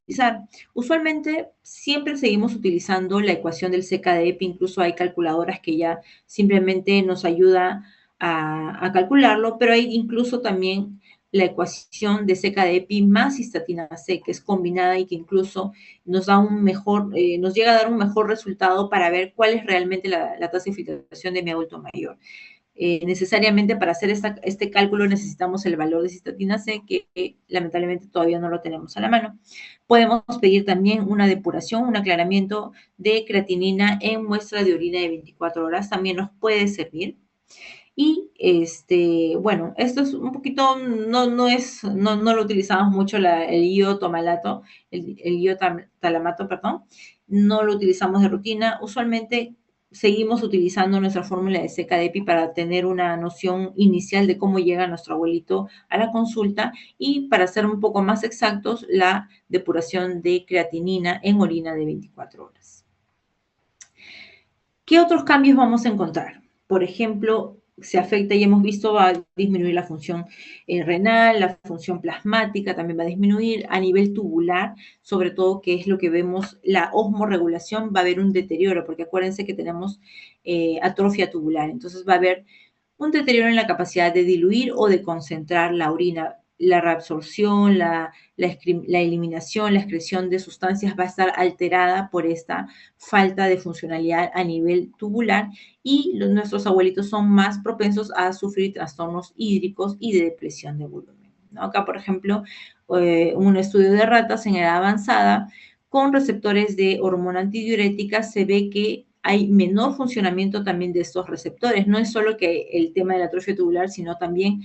Usualmente siempre seguimos utilizando la ecuación del CKD-EPI, incluso hay calculadoras que ya simplemente nos ayuda a calcularlo, pero hay incluso también la ecuación de CKD-EPI más cistatina C, que es combinada y que incluso nos da nos llega a dar un mejor resultado para ver cuál es realmente la tasa de filtración de mi adulto mayor. Necesariamente para hacer este cálculo necesitamos el valor de cistatina C, que lamentablemente todavía no lo tenemos a la mano. Podemos pedir también una depuración, un aclaramiento de creatinina en muestra de orina de 24 horas, también nos puede servir. Y bueno, esto es un poquito, no lo utilizamos mucho el iotomalato, el iotalamato, perdón, no lo utilizamos de rutina. Usualmente seguimos utilizando nuestra fórmula de CKD-EPI para tener una noción inicial de cómo llega nuestro abuelito a la consulta y para ser un poco más exactos, la depuración de creatinina en orina de 24 horas. ¿Qué otros cambios vamos a encontrar? Por ejemplo, se afecta y hemos visto va a disminuir la función renal, la función plasmática también va a disminuir a nivel tubular, sobre todo que es lo que vemos, la osmorregulación, va a haber un deterioro, porque acuérdense que tenemos atrofia tubular, entonces va a haber un deterioro en la capacidad de diluir o de concentrar la orina. La reabsorción, la eliminación, la excreción de sustancias va a estar alterada por esta falta de funcionalidad a nivel tubular y nuestros abuelitos son más propensos a sufrir trastornos hídricos y de depresión de volumen, ¿no? Acá, por ejemplo, un estudio de ratas en edad avanzada con receptores de hormona antidiurética se ve que hay menor funcionamiento también de estos receptores. No es solo que el tema de la atrofia tubular, sino también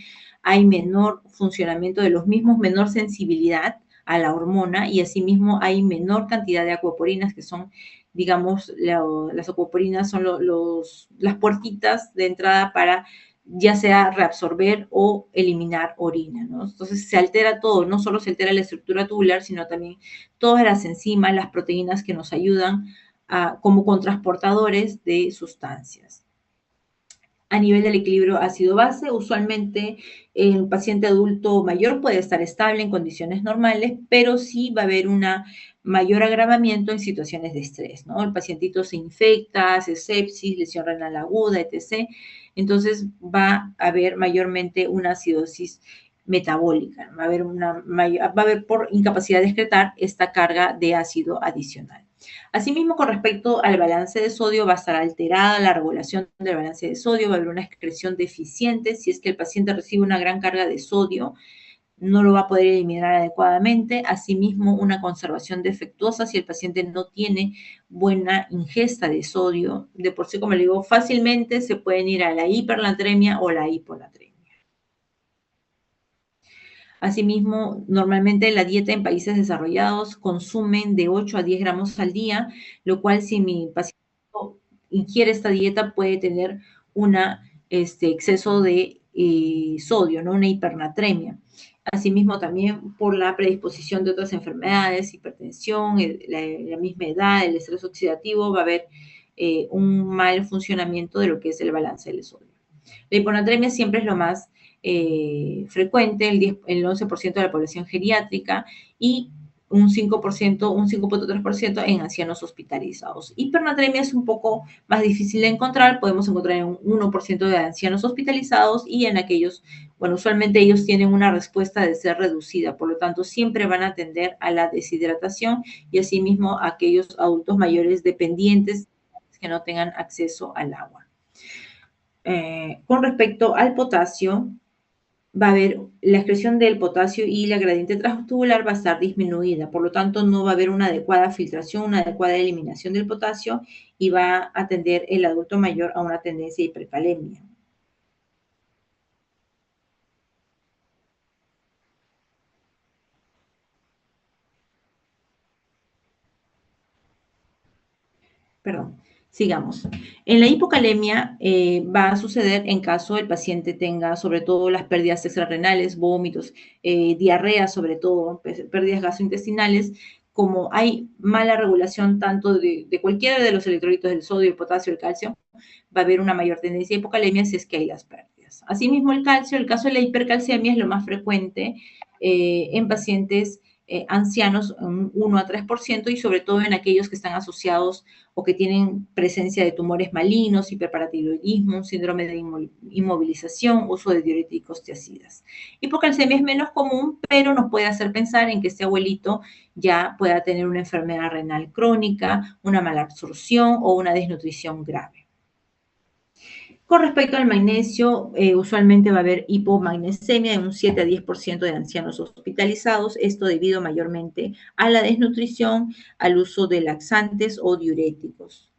hay menor funcionamiento de los mismos, menor sensibilidad a la hormona y asimismo hay menor cantidad de acuaporinas que son, digamos, las acuaporinas son las puertitas de entrada para ya sea reabsorber o eliminar orina, ¿no? Entonces se altera todo, no solo se altera la estructura tubular, sino también todas las enzimas, las proteínas que nos ayudan como contrasportadores de sustancias. A nivel del equilibrio ácido-base, usualmente el paciente adulto mayor puede estar estable en condiciones normales, pero sí va a haber un mayor agravamiento en situaciones de estrés, ¿no? El pacientito se infecta, hace sepsis, lesión renal aguda, etc. Entonces va a haber mayormente una acidosis metabólica, va a haber por incapacidad de excretar esta carga de ácido adicional. Asimismo, con respecto al balance de sodio, va a estar alterada la regulación del balance de sodio, va a haber una excreción deficiente. Si es que el paciente recibe una gran carga de sodio, no lo va a poder eliminar adecuadamente. Asimismo, una conservación defectuosa si el paciente no tiene buena ingesta de sodio. De por sí, como le digo, fácilmente se pueden ir a la hipernatremia o la hiponatremia. Asimismo, normalmente la dieta en países desarrollados consumen de 8 a 10 gramos al día, lo cual si mi paciente ingiere esta dieta puede tener un exceso de sodio, ¿no? Una hipernatremia. Asimismo, también por la predisposición de otras enfermedades, hipertensión, la misma edad, el estrés oxidativo, va a haber un mal funcionamiento de lo que es el balance del sodio. La hiponatremia siempre es lo más frecuente, el 11% de la población geriátrica y un 5%, un 5.3% en ancianos hospitalizados. Hipernatremia es un poco más difícil de encontrar, podemos encontrar en un 1% de ancianos hospitalizados y en aquellos, bueno, usualmente ellos tienen una respuesta de ser reducida, por lo tanto siempre van a tender a la deshidratación y asimismo a aquellos adultos mayores dependientes que no tengan acceso al agua. Con respecto al potasio, va a haber la excreción del potasio y la gradiente transtubular va a estar disminuida, por lo tanto no va a haber una adecuada filtración, una adecuada eliminación del potasio y va a tender el adulto mayor a una tendencia a hipercalemia. Perdón, sigamos. En la hipocalemia va a suceder en caso el paciente tenga sobre todo las pérdidas extrarrenales, vómitos, diarrea sobre todo, pérdidas gastrointestinales, como hay mala regulación tanto de cualquiera de los electrolitos del sodio, el potasio, el calcio, va a haber una mayor tendencia a hipocalemia si es que hay las pérdidas. Asimismo, el calcio, el caso de la hipercalciemia es lo más frecuente en pacientes ancianos, un 1 a 3%, y sobre todo en aquellos que están asociados o que tienen presencia de tumores malignos, hiperparatiroidismo, síndrome de inmovilización, uso de diuréticos tiacidas. Hipocalcemia es menos común, pero nos puede hacer pensar en que este abuelito ya pueda tener una enfermedad renal crónica, una mala absorción o una desnutrición grave. Con respecto al magnesio, usualmente va a haber hipomagnesemia en un 7 a 10% de ancianos hospitalizados, esto debido mayormente a la desnutrición, al uso de laxantes o diuréticos.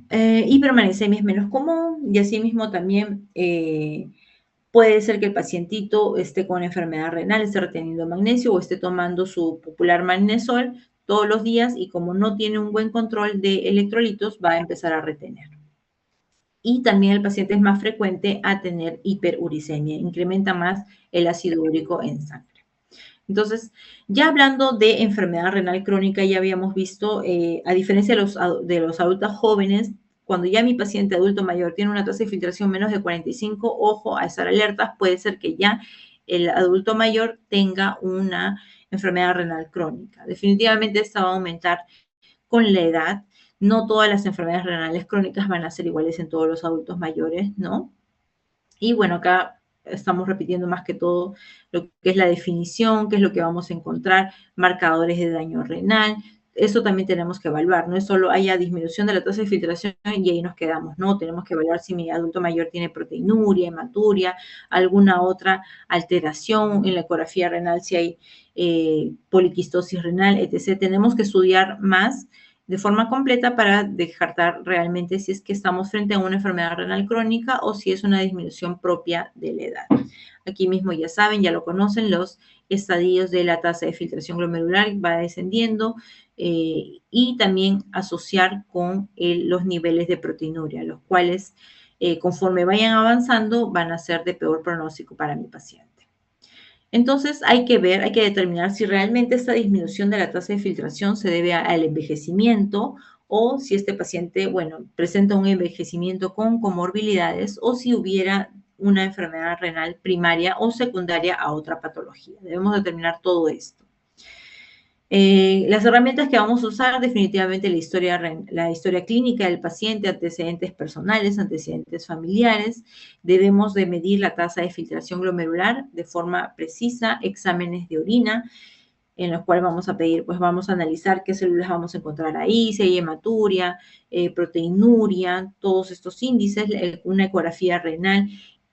Hipermagnesemia es menos común y asimismo también puede ser que el pacientito esté con enfermedad renal, esté reteniendo magnesio o esté tomando su popular magnesol todos los días y como no tiene un buen control de electrolitos, va a empezar a retener. Y también el paciente es más frecuente a tener hiperuricemia, incrementa más el ácido úrico en sangre. Entonces, ya hablando de enfermedad renal crónica, ya habíamos visto, a diferencia de los adultos jóvenes, cuando ya mi paciente adulto mayor tiene una tasa de filtración menos de 45, ojo a estar alertas, puede ser que ya el adulto mayor tenga una enfermedad renal crónica. Definitivamente esta va a aumentar con la edad. No todas las enfermedades renales crónicas van a ser iguales en todos los adultos mayores, ¿no? Y bueno, acá estamos repitiendo más que todo lo que es la definición, qué es lo que vamos a encontrar, marcadores de daño renal. Eso también tenemos que evaluar, no es solo haya disminución de la tasa de filtración y ahí nos quedamos, no, tenemos que evaluar si mi adulto mayor tiene proteinuria, hematuria, alguna otra alteración en la ecografía renal, si hay poliquistosis renal, etc. Tenemos que estudiar más de forma completa para descartar realmente si es que estamos frente a una enfermedad renal crónica o si es una disminución propia de la edad. Aquí mismo ya saben, ya lo conocen, los estadios de la tasa de filtración glomerular va descendiendo y también asociar con los niveles de proteinuria, los cuales conforme vayan avanzando van a ser de peor pronóstico para mi paciente. Entonces hay que ver, hay que determinar si realmente esta disminución de la tasa de filtración se debe al envejecimiento o si este paciente, bueno, presenta un envejecimiento con comorbilidades o si hubiera una enfermedad renal primaria o secundaria a otra patología. Debemos determinar todo esto. Las herramientas que vamos a usar, definitivamente la historia clínica del paciente, antecedentes personales, antecedentes familiares. Debemos de medir la tasa de filtración glomerular de forma precisa, exámenes de orina, en los cuales vamos a pedir, pues vamos a analizar qué células vamos a encontrar ahí, si hay hematuria, proteinuria, todos estos índices, una ecografía renal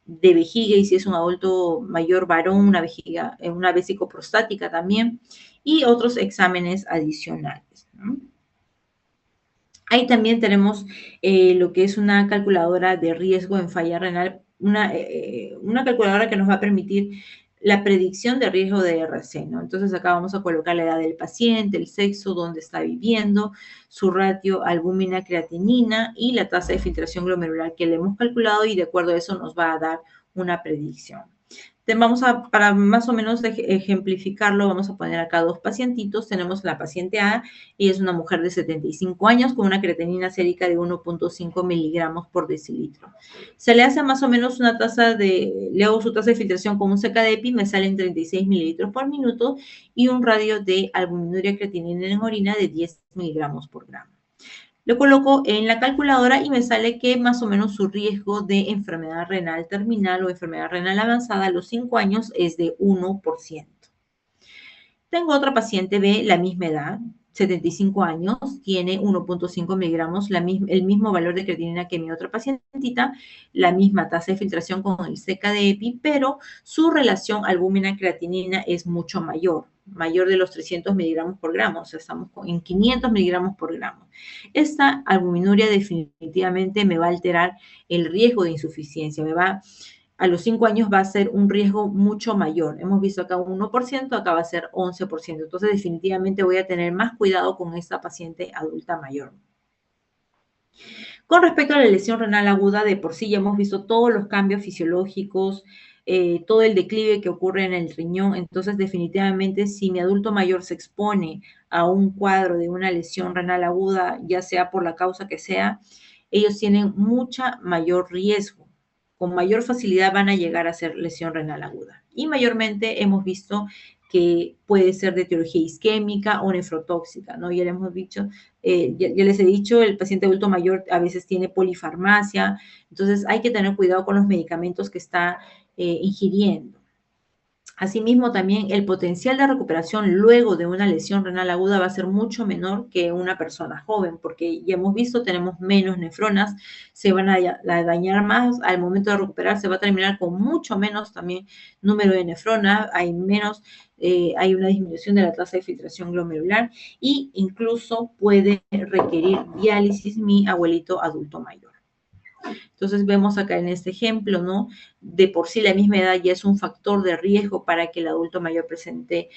de vejiga y si es un adulto mayor varón, una vesicoprostática también y otros exámenes adicionales, ¿no? Ahí también tenemos lo que es una calculadora de riesgo en falla renal, una calculadora que nos va a permitir la predicción de riesgo de RC, ¿no? Entonces acá vamos a colocar la edad del paciente, el sexo, dónde está viviendo, su ratio albúmina creatinina y la tasa de filtración glomerular que le hemos calculado y de acuerdo a eso nos va a dar una predicción. Para más o menos ejemplificarlo, vamos a poner acá dos pacientitos. Tenemos la paciente A, y es una mujer de 75 años con una creatinina sérica de 1.5 miligramos por decilitro. Se le hace más o menos le hago su tasa de filtración con un secadepi, me salen 36 mililitros por minuto y un radio de albuminuria creatinina en orina de 10 miligramos por gramo. Lo coloco en la calculadora y me sale que más o menos su riesgo de enfermedad renal terminal o enfermedad renal avanzada a los 5 años es de 1%. Tengo otra paciente B, la misma edad, 75 años, tiene 1.5 miligramos, el mismo valor de creatinina que mi otra pacientita, la misma tasa de filtración con el Zeca de EPI, pero su relación albúmina-creatinina es mucho mayor de los 300 miligramos por gramo, o sea, estamos en 500 miligramos por gramo. Esta albuminuria definitivamente me va a alterar el riesgo de insuficiencia, a los 5 años va a ser un riesgo mucho mayor. Hemos visto acá un 1%, acá va a ser 11%. Entonces, definitivamente voy a tener más cuidado con esta paciente adulta mayor. Con respecto a la lesión renal aguda, de por sí ya hemos visto todos los cambios fisiológicos, todo el declive que ocurre en el riñón. Entonces, definitivamente, si mi adulto mayor se expone a un cuadro de una lesión renal aguda, ya sea por la causa que sea, ellos tienen mucha mayor riesgo. Con mayor facilidad van a llegar a ser lesión renal aguda. Y mayormente hemos visto que puede ser de etiología isquémica o nefrotóxica, ¿no? Ya les hemos dicho, ya les he dicho, el paciente adulto mayor a veces tiene polifarmacia, entonces hay que tener cuidado con los medicamentos que está ingiriendo. Asimismo, también el potencial de recuperación luego de una lesión renal aguda va a ser mucho menor que una persona joven, porque ya hemos visto, tenemos menos nefronas, se van a dañar más, al momento de recuperar se va a terminar con mucho menos también número de nefronas, hay una disminución de la tasa de filtración glomerular e incluso puede requerir diálisis mi abuelito adulto mayor. Entonces vemos acá en este ejemplo, ¿no? De por sí la misma edad ya es un factor de riesgo para que el adulto mayor presente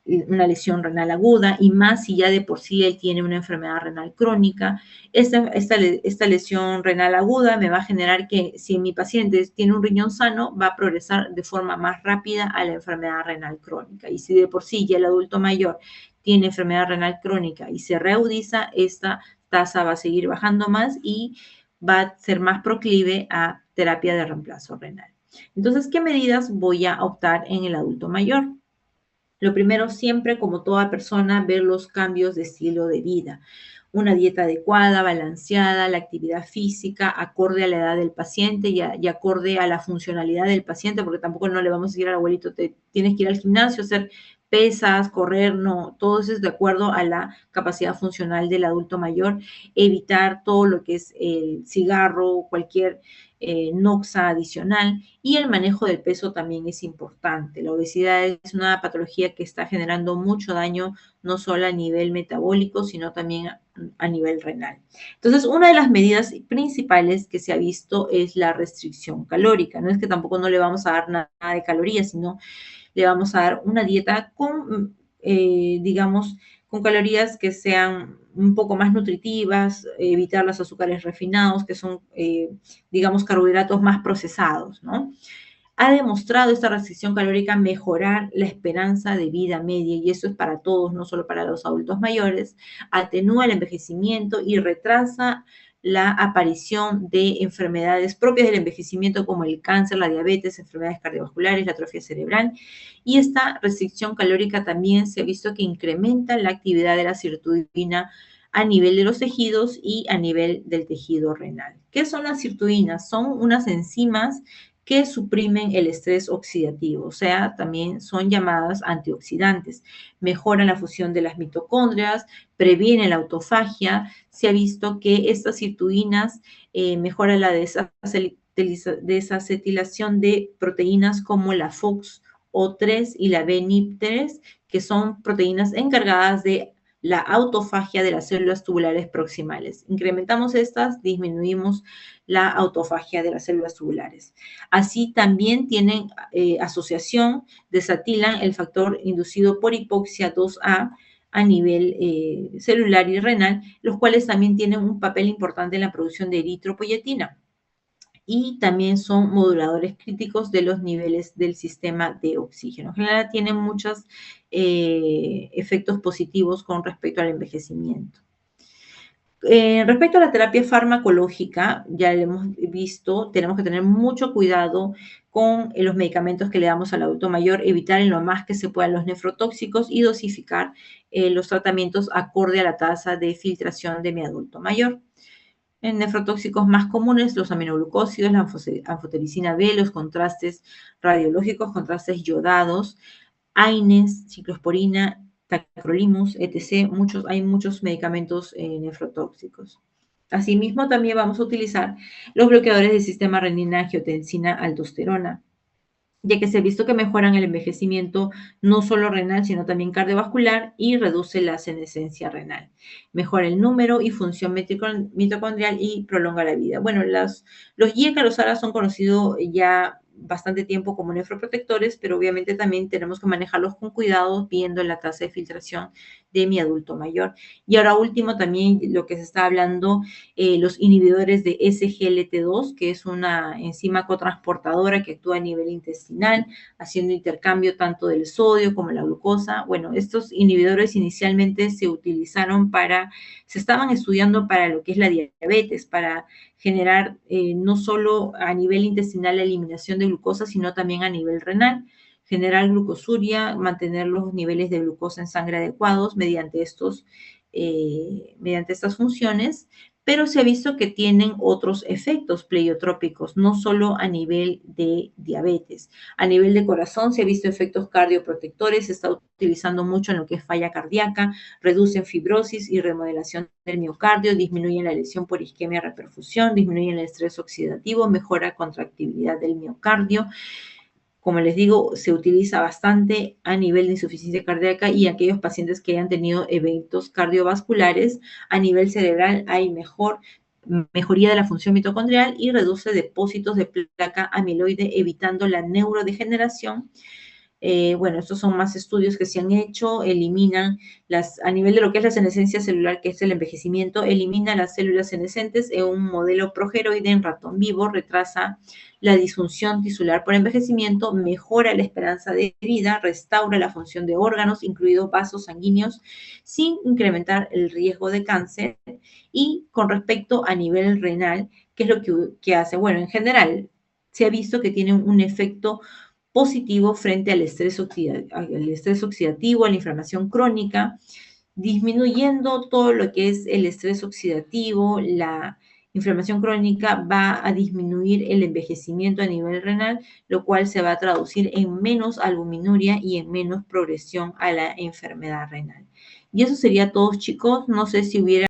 una lesión renal aguda y más si ya de por sí él tiene una enfermedad renal crónica. Esta lesión renal aguda me va a generar que si mi paciente tiene un riñón sano, va a progresar de forma más rápida a la enfermedad renal crónica. Y si de por sí ya el adulto mayor tiene enfermedad renal crónica y se reagudiza, esta tasa va a seguir bajando más y va a ser más proclive a terapia de reemplazo renal. Entonces, ¿qué medidas voy a optar en el adulto mayor? Lo primero, siempre, como toda persona, ver los cambios de estilo de vida. Una dieta adecuada, balanceada, la actividad física, acorde a la edad del paciente y acorde a la funcionalidad del paciente, porque tampoco no le vamos a decir al abuelito, tienes que ir al gimnasio, hacer pesas, correr, no, todo eso es de acuerdo a la capacidad funcional del adulto mayor, evitar todo lo que es el cigarro, cualquier noxa adicional y el manejo del peso también es importante. La obesidad es una patología que está generando mucho daño no solo a nivel metabólico, sino también a nivel renal. Entonces, una de las medidas principales que se ha visto es la restricción calórica. No es que tampoco no le vamos a dar nada de calorías, sino le vamos a dar una dieta con, digamos, con calorías que sean un poco más nutritivas, evitar los azúcares refinados, que son, digamos, carbohidratos más procesados, ¿no? Ha demostrado esta restricción calórica mejorar la esperanza de vida media, y eso es para todos, no solo para los adultos mayores, atenúa el envejecimiento y retrasa la aparición de enfermedades propias del envejecimiento como el cáncer, la diabetes, enfermedades cardiovasculares, la atrofia cerebral. Y esta restricción calórica también se ha visto que incrementa la actividad de la sirtuina a nivel de los tejidos y a nivel del tejido renal. ¿Qué son las sirtuinas? Son unas enzimas que suprimen el estrés oxidativo, o sea, también son llamadas antioxidantes. Mejoran la fusión de las mitocondrias, previenen la autofagia. Se ha visto que estas sirtuinas mejoran la desacetilación de proteínas como la FOXO3 y la BNIP3, que son proteínas encargadas de la autofagia de las células tubulares proximales. Incrementamos estas, disminuimos la autofagia de las células tubulares. Así también tienen asociación, desatilan el factor inducido por hipoxia 2A a nivel celular y renal, los cuales también tienen un papel importante en la producción de eritropoyetina. Y también son moduladores críticos de los niveles del sistema de oxígeno. En general tienen muchos efectos positivos con respecto al envejecimiento. Respecto a la terapia farmacológica, ya lo hemos visto, tenemos que tener mucho cuidado con los medicamentos que le damos al adulto mayor, evitar en lo más que se pueda los nefrotóxicos y dosificar los tratamientos acorde a la tasa de filtración de mi adulto mayor. En nefrotóxicos más comunes, los aminoglucósidos, la anfotericina B, los contrastes radiológicos, contrastes yodados, AINES, ciclosporina, tacrolimus, etc. Hay muchos medicamentos nefrotóxicos. Asimismo, también vamos a utilizar los bloqueadores del sistema renina-angiotensina-aldosterona, ya que se ha visto que mejoran el envejecimiento no solo renal, sino también cardiovascular y reduce la senescencia renal. Mejora el número y función mitocondrial y prolonga la vida. Bueno, los YECA, los ARA son conocidos ya bastante tiempo como nefroprotectores, pero obviamente también tenemos que manejarlos con cuidado viendo la tasa de filtración de mi adulto mayor. Y ahora último también lo que se está hablando, los inhibidores de SGLT2, que es una enzima cotransportadora que actúa a nivel intestinal, haciendo intercambio tanto del sodio como la glucosa. Bueno, estos inhibidores inicialmente se estaban estudiando para lo que es la diabetes, para generar no solo a nivel intestinal la eliminación de glucosa, sino también a nivel renal, generar glucosuria, mantener los niveles de glucosa en sangre adecuados mediante estas funciones, pero se ha visto que tienen otros efectos pleiotrópicos, no solo a nivel de diabetes. A nivel de corazón se ha visto efectos cardioprotectores, se está utilizando mucho en lo que es falla cardíaca, reducen fibrosis y remodelación del miocardio, disminuyen la lesión por isquemia reperfusión, disminuyen el estrés oxidativo, mejora contractibilidad del miocardio. Como les digo, se utiliza bastante a nivel de insuficiencia cardíaca y aquellos pacientes que hayan tenido eventos cardiovasculares. A nivel cerebral hay mejoría de la función mitocondrial y reduce depósitos de placa amiloide, evitando la neurodegeneración. Bueno, estos son más estudios que se han hecho, a nivel de lo que es la senescencia celular, que es el envejecimiento, elimina las células senescentes en un modelo progeroide en ratón vivo, retrasa la disfunción tisular por envejecimiento, mejora la esperanza de vida, restaura la función de órganos, incluidos vasos sanguíneos, sin incrementar el riesgo de cáncer. Y con respecto a nivel renal, ¿qué es lo que hace? Bueno, en general, se ha visto que tiene un efecto positivo frente al estrés oxidativo, a la inflamación crónica, disminuyendo todo lo que es el estrés oxidativo, la inflamación crónica va a disminuir el envejecimiento a nivel renal, lo cual se va a traducir en menos albuminuria y en menos progresión a la enfermedad renal. Y eso sería todo, chicos. No sé si hubiera